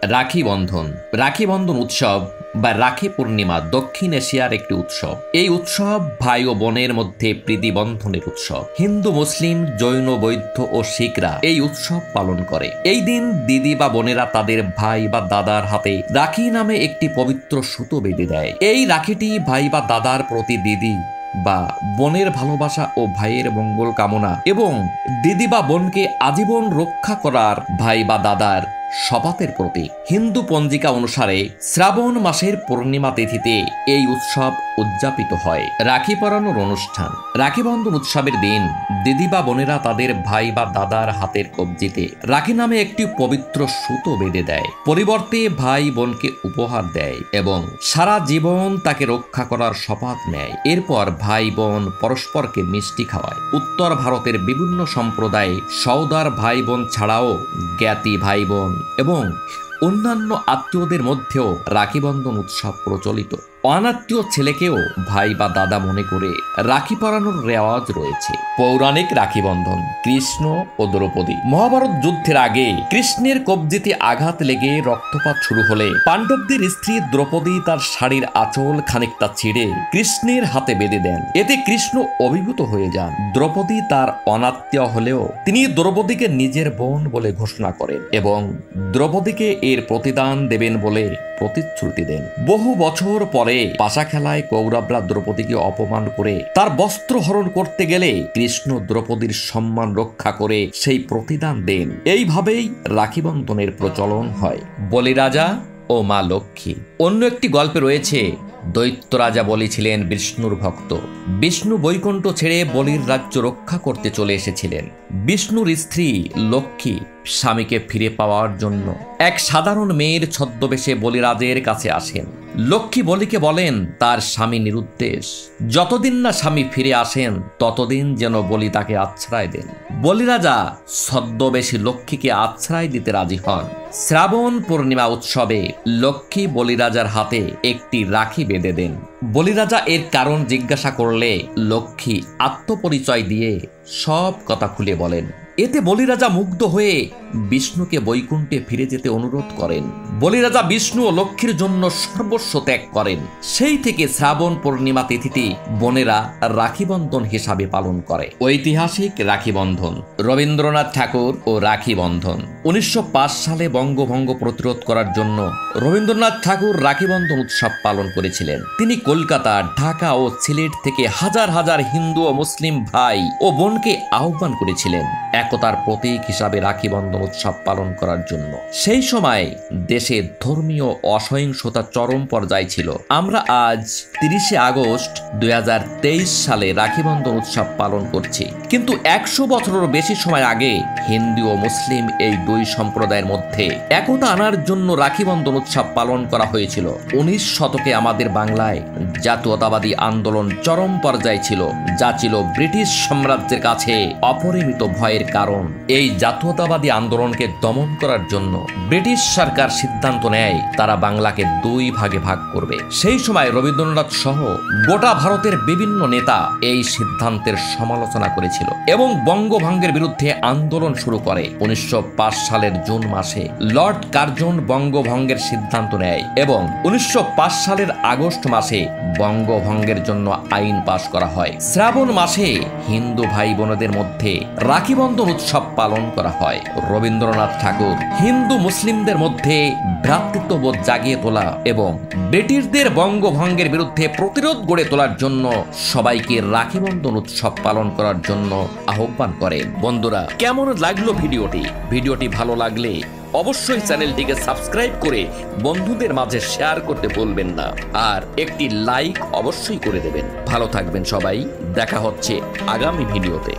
রাখি বন্ধন। রাখি বন্ধন উৎসব বা রাখি পূর্ণিমা দক্ষিণ এশিয়ার একটি উৎসব। এই উৎসব ভাই ও বোনের মধ্যে প্রীতি বন্ধনের উৎসব। হিন্দু, মুসলিম, জৈন, বৌদ্ধ ও শিখরা এই উৎসব পালন করে। এই দিন দিদি বা বোনেরা তাদের ভাই বা দাদার হাতে রাখি নামে একটি পবিত্র সুতো বেঁধে দেয়। এই রাখিটি ভাই বা দাদার প্রতি দিদি বা বোনের ভালোবাসা ও ভাইয়ের মঙ্গল কামনা এবং দিদি বা বোনকে আজীবন রক্ষা করার ভাই বা দাদার শপথের প্রতীক। হিন্দু পঞ্জিকা অনুসারে শ্রাবণ মাসের পূর্ণিমা তিথিতে এই উৎসব উদযাপিত হয়। রাখি পরানোর অনুষ্ঠান। রাখি বন্ধন উৎসবের দিন দিদি বা বোনেরা তাদের ভাই বা দাদার হাতের কবজিতে রাখি নামে একটি পবিত্র সুতো বেঁধে দেয়। পরিবর্তে ভাই বোনকে উপহার দেয় এবং সারা জীবন তাকে রক্ষা করার শপথ নেয়। এরপর ভাই বোন পরস্পরকে মিষ্টি খাওয়ায়। উত্তর ভারতের বিভিন্ন সম্প্রদায়ে সওদার ভাই বোন ছাড়াও জ্ঞাতি ভাই বোন এবং অন্যান্য আত্মীয়দের মধ্যেও রাখি বন্ধন উৎসব প্রচলিত। অনাত্মীয় ছেলেকেও ভাই বা দাদা মনে করে রাখি পরানোর রেওয়াজ রয়েছে। পৌরাণিক রাখি বন্ধন। কৃষ্ণ ও দ্রৌপদী। মহাভারত যুদ্ধের আগে কৃষ্ণের কবজিতে আঘাত লেগে রক্তপাত শুরু হলে পাণ্ডবদের স্ত্রী দ্রৌপদী তার শাড়ির আঁচল খানিকটা ছিঁড়ে কৃষ্ণের হাতে বেঁধে দেন। এতে কৃষ্ণ অভিভূত হয়ে যান। দ্রৌপদী তার অনাত্মীয় হলেও তিনি দ্রৌপদীকে নিজের বোন বলে ঘোষণা করেন এবং দ্রৌপদীকে এর প্রতিদান দেবেন বলে প্রতিশ্রুতি দেন। বহু বছর পরে পাশা খেলায় কৌরবরা দ্রৌপদীকে অপমান করে তার বস্ত্র হরণ করতে গেলে কৃষ্ণ দ্রৌপদীর সম্মান রক্ষা করে সেই প্রতিদান দেন। এইভাবেই রাখি বন্ধনের প্রচলন হয়। বলি রাজা ও মা লক্ষ্মী। অন্য একটি গল্পে রয়েছে দৈত্য রাজা বলি ছিলেন বিষ্ণুর ভক্ত। বিষ্ণু বৈকুণ্ঠ ছেড়ে বলির রাজ্য রক্ষা করতে চলে এসেছিলেন। বিষ্ণুর স্ত্রী লক্ষ্মী স্বামীকে ফিরে পাওয়ার জন্য এক সাধারণ মেয়ের ছদ্মবেশে বলিরাজের কাছে আসেন। লক্ষ্মী বলিকে বলেন তার স্বামী নিরুদ্দেশ, যতদিন না স্বামী ফিরে আসেন ততদিন যেন বলি তাকে আশ্রয় দেন। বলিরাজা ছদ্মবেশী লক্ষ্মীকে আশ্রয় দিতে রাজি হন। শ্রাবণ পূর্ণিমা উৎসবে লক্ষ্মী বলিরাজার হাতে একটি রাখি বেঁধে দেন। বলিরাজা এর কারণ জিজ্ঞাসা করলে লক্ষ্মী আত্মপরিচয় দিয়ে সব কথা খুলে বলেন। এতে বলিরাজা মুগ্ধ হয়ে বিষ্ণুকে বৈকুণ্ঠে ফিরে যেতে অনুরোধ করেন। বলিরাজা বিষ্ণু ও লক্ষ্মীর জন্য সর্বস্ব ত্যাগ করেন। সেই থেকে শ্রাবণ পূর্ণিমা তিথিতে বোনেরা রাখি বন্ধন হিসাবে পালন করে। ঐতিহাসিক রাখি বন্ধন। রবীন্দ্রনাথ ঠাকুর ও রাখি বন্ধন। 1905 সালে বঙ্গভঙ্গ প্রতিরোধ করার জন্য রবীন্দ্রনাথ ঠাকুর রাখি বন্ধন উৎসব পালন করেছিলেন। তিনি কলকাতা, ঢাকা ও সিলেট থেকে হাজার হাজার হিন্দু ও মুসলিম ভাই ও বোনকে আহ্বান করেছিলেন একতার প্রতীক হিসাবে রাখি বন্ধন উৎসব পালন করার জন্য। সেই সময় দেশে ধর্মীয় অসহিংসতা চরম পর্যায়ে ছিল। আমরা আজ 30শে আগস্ট 2023 সালে রাখি বন্ধন উৎসব পালন করছি, কিন্তু 100 বছরেরও বেশি সময় আগে হিন্দু ও মুসলিম এই দুই সম্প্রদায়ের মধ্যে একতা আনার জন্য রাখি বন্ধন উৎসব পালন করা হয়েছিল। 19 শতকে আমাদের বাংলায় জাতীয়তাবাদী আন্দোলন চরম পর্যায়ে ছিল, যা ছিল ব্রিটিশ সাম্রাজ্যের কাছে অপরিমিত ভয়ের কারণ। এই জাতীয়তাবাদী আন্দোলনকে দমন করার জন্য ব্রিটিশ সরকার সিদ্ধান্ত নেয় তারা বাংলাকে দুই ভাগে ভাগ করবে। সেই সময় রবীন্দ্রনাথ সহ গোটা ভারতের বিভিন্ন নেতা এই সিদ্ধান্তের সমালোচনা করেছিল এবং বঙ্গভঙ্গের বিরুদ্ধে আন্দোলন শুরু করে। 1905 সালের জুন মাসে লর্ড কার্জন বঙ্গভঙ্গের সিদ্ধান্ত নেয় এবং 1905 সালের আগস্ট মাসে বঙ্গভঙ্গের জন্য আইন পাশ করা হয়। শ্রাবণ মাসে হিন্দু ভাই বোনদের মধ্যে রাখি বন্ধন উৎসব পালন করা হয়। রবীন্দ্রনাথ ঠাকুর হিন্দু মুসলিমদের মধ্যে ভ্রাতৃত্ববোধ জাগিয়ে তোলা এবং ব্রিটিশদের বঙ্গভঙ্গের বিরুদ্ধে প্রতিরোধ গড়ে তোলার জন্য সবাইকে রাখি বন্ধন উৎসব পালন করার জন্য আহ্বান করেন। বন্ধুরা, কেমন লাগলো ভিডিওটি ভালো লাগলে অবশ্যই চ্যানেলটিকে সাবস্ক্রাইব করে বন্ধুদের মাঝে শেয়ার করতে ভুলবেন না, আর একটি লাইক অবশ্যই করে দেবেন। ভালো থাকবেন সবাই, দেখা হচ্ছে আগামী ভিডিওতে।